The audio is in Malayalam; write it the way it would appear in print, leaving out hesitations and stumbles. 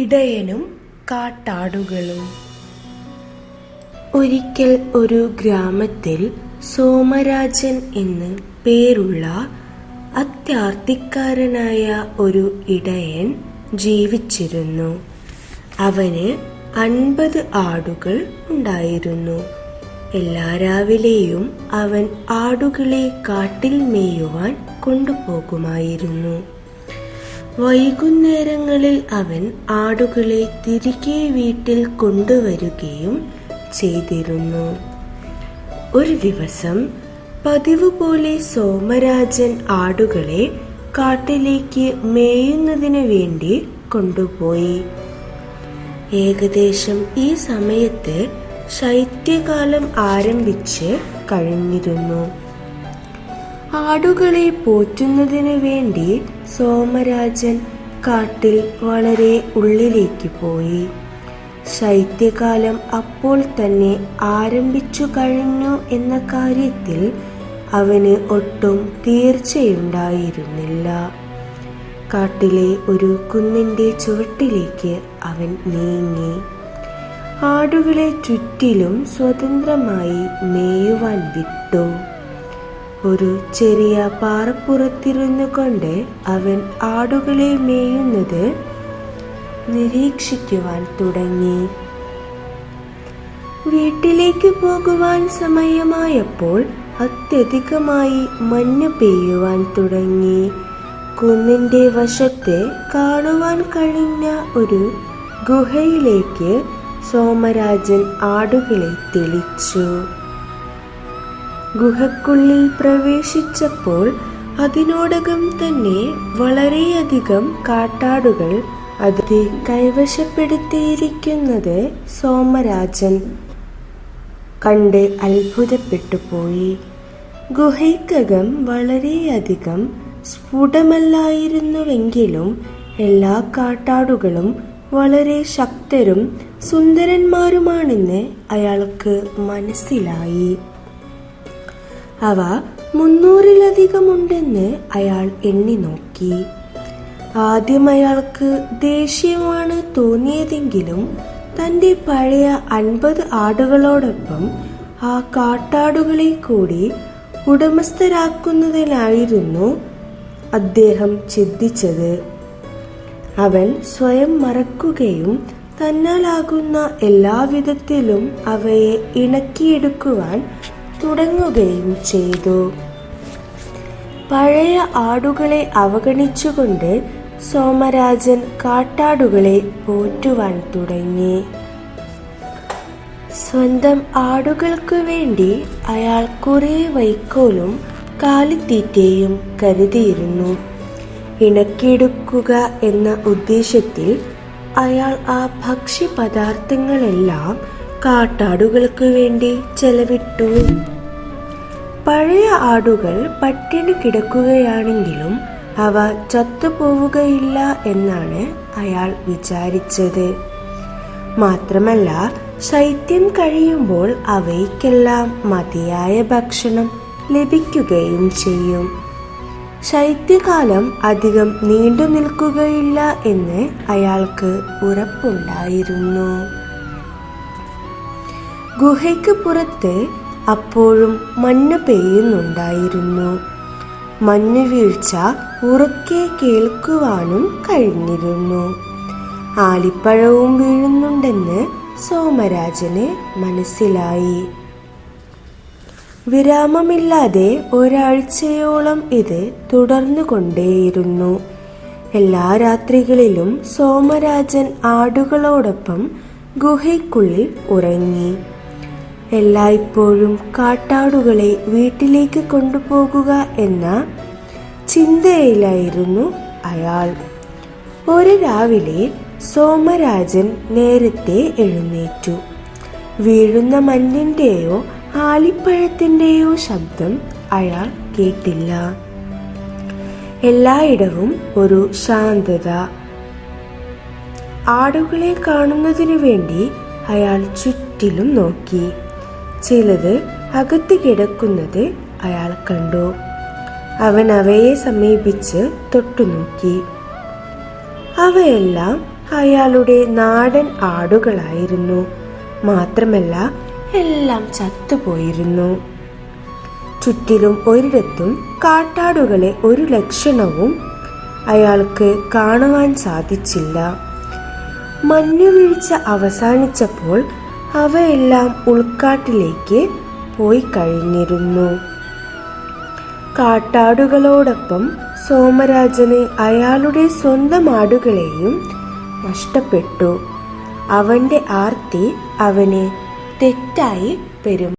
ഇടയനും കാട്ടാടുകളും. ഒരിക്കൽ ഒരു ഗ്രാമത്തിൽ സോമരാജൻ എന്ന് പേരുള്ള അത്യാർത്തിക്കാരനായ ഒരു ഇടയൻ ജീവിച്ചിരുന്നു. അവന് 50 ആടുകൾ ഉണ്ടായിരുന്നു. എല്ലാ രാവിലെയും അവൻ ആടുകളെ കാട്ടിൽ മേയുവാൻ കൊണ്ടുപോകുമായിരുന്നു. വൈകുന്നേരങ്ങളിൽ അവൻ ആടുകളെ തിരികെ വീട്ടിൽ കൊണ്ടുവരികയും ചെയ്തിരുന്നു. ഒരു ദിവസം പതിവ് പോലെ സോമരാജൻ ആടുകളെ കാട്ടിലേക്ക് മേയുന്നതിന് വേണ്ടി കൊണ്ടുപോയി. ഏകദേശം ഈ സമയത്ത് ശൈത്യകാലം ആരംഭിച്ച് കഴിഞ്ഞിരുന്നു. ആടുകളെ പോറ്റുന്നതിന് വേണ്ടി സോമരാജൻ കാട്ടിൽ വളരെ ഉള്ളിലേക്ക് പോയി. ശൈത്യകാലം അപ്പോൾ തന്നെ ആരംഭിച്ചു കഴിഞ്ഞു എന്ന കാര്യത്തിൽ അവന് ഒട്ടും തീർച്ചയുണ്ടായിരുന്നില്ല. കാട്ടിലെ ഒരു കുന്നിന്റെ ചുവട്ടിലേക്ക് അവൻ നീങ്ങി. ആടുകളെ ചുറ്റിലും സ്വതന്ത്രമായി മേയുവാൻ വിട്ടു. ഒരു ചെറിയ പാറപ്പുറത്തിരുന്നു കൊണ്ട് അവൻ ആടുകളെ മേയുന്നത് നിരീക്ഷിക്കുവാൻ തുടങ്ങി. വീട്ടിലേക്ക് പോകുവാൻ സമയമായപ്പോൾ അത്യധികമായി മഞ്ഞ് പെയ്യുവാൻ തുടങ്ങി. കുന്നിന്റെ വശത്ത് കാണുവാൻ കഴിഞ്ഞ ഒരു ഗുഹയിലേക്ക് സോമരാജൻ ആടുകളെ തെളിച്ചു. ഗുഹക്കുള്ളിൽ പ്രവേശിച്ചപ്പോൾ അതിനോടകം തന്നെ വളരെയധികം കാട്ടാടുകൾ അത് കൈവശപ്പെടുത്തിയിരിക്കുന്നത് സോമരാജൻ കണ്ട് അത്ഭുതപ്പെട്ടു പോയി. ഗുഹയ്ക്കകം വളരെയധികം സ്ഫുടമല്ലായിരുന്നുവെങ്കിലും എല്ലാ കാട്ടാടുകളും വളരെ ശക്തരും സുന്ദരന്മാരുമാണെന്ന് അയാൾക്ക് മനസ്സിലായി. അവ 300-ലധികമുണ്ടെന്ന് അയാൾ എണ്ണി നോക്കി. ആദ്യം അയാൾക്ക് ദേഷ്യമാണ് തോന്നിയതെങ്കിലും തൻ്റെ പഴയ 50 ആടുകളോടൊപ്പം ആ കാട്ടാടുകളെ കൂടി ഉടമസ്ഥരാക്കുന്നതിനായിരുന്നു അദ്ദേഹം ചിന്തിച്ചത്. അവൻ സ്വയം മറക്കുകയും തന്നാലാകുന്ന എല്ലാവിധത്തിലും അവയെ ഇണക്കിയെടുക്കുവാൻ തുടങ്ങുകയും ചെയ്തു. പഴയ ആടുകളെ അവഗണിച്ചുകൊണ്ട് സോമരാജൻ കാട്ടാടുകളെ പോറ്റുവാൻ തുടങ്ങി. സ്വന്തം ആടുകൾക്കു വേണ്ടി അയാൾ കുറെ വൈക്കോലും കാലിത്തീറ്റയും കരുതിയിരുന്നു. ഇണക്കിയെടുക്കുക എന്ന ഉദ്ദേശത്തിൽ അയാൾ ആ ഭക്ഷ്യപദാർത്ഥങ്ങളെല്ലാം കാട്ടാടുകൾക്ക് വേണ്ടി ചെലവിട്ടു. പഴയ ആടുകൾ പട്ടിണി കിടക്കുകയാണെങ്കിലും അവ ചത്തുപോവുകയില്ല എന്നാണ് അയാൾ വിചാരിച്ചത്. മാത്രമല്ല, ശൈത്യം കഴിയുമ്പോൾ അവയ്ക്കെല്ലാം മതിയായ ഭക്ഷണം ലഭിക്കുകയും ചെയ്യും. ശൈത്യകാലം അധികം നീണ്ടു നിൽക്കുകയില്ല എന്ന് അയാൾക്ക് ഉറപ്പുണ്ടായിരുന്നു. ഗുഹയ്ക്ക് പുറത്ത് അപ്പോഴും മഞ്ഞ് പെയ്യുന്നുണ്ടായിരുന്നു. മഞ്ഞുവീഴ്ച ഉറക്കെ കേൾക്കുവാനും കഴിഞ്ഞിരുന്നു. ആലിപ്പഴവും വീഴുന്നുണ്ടെന്ന് സോമരാജന് മനസ്സിലായി. വിരാമമില്ലാതെ ഒരാഴ്ചയോളം ഇത് തുടർന്നു കൊണ്ടേയിരുന്നു. എല്ലാ രാത്രികളിലും സോമരാജൻ ആടുകളോടൊപ്പം ഗുഹയ്ക്കുള്ളിൽ ഉറങ്ങി. എല്ലായ്പ്പോഴും കാട്ടാടുകളെ വീട്ടിലേക്ക് കൊണ്ടുപോകുക എന്ന ചിന്തയിലായിരുന്നു അയാൾ. ഒരു രാവിലെ സോമരാജൻ നേരത്തെ എഴുന്നേറ്റു. വീഴുന്ന മഞ്ഞിന്റെയോ ആലിപ്പഴത്തിന്റെയോ ശബ്ദം അയാൾ കേട്ടില്ല. എല്ലായിടവും ഒരു ശാന്തത. ആടുകളെ കാണുന്നതിനു വേണ്ടി അയാൾ ചുറ്റിലും നോക്കി. ചിലത് അകത്ത് കിടക്കുന്നത് അയാൾ കണ്ടു. അവൻ അവയെ സമീപിച്ച് തൊട്ടുനോക്കി. അവയെല്ലാം അയാളുടെ നാടൻ ആടുകളായിരുന്നു. മാത്രമല്ല എല്ലാം ചത്തുപോയിരുന്നു. ചുറ്റിലും ഒരിടത്തും കാട്ടാടുകളെ ഒരു ലക്ഷണവും അയാൾക്ക് കാണുവാൻ സാധിച്ചില്ല. മഞ്ഞുവീഴ്ച അവസാനിച്ചപ്പോൾ അവയെല്ലാം ഉൾക്കാട്ടിലേക്ക് പോയി കഴിഞ്ഞിരുന്നു. കാട്ടാടുകളോടൊപ്പം സോമരാജന് അയാളുടെ സ്വന്തം ആടുകളെയും നഷ്ടപ്പെട്ടു. അവന്റെ ആർത്തി അവന് തെറ്റായി പെരുമാറി.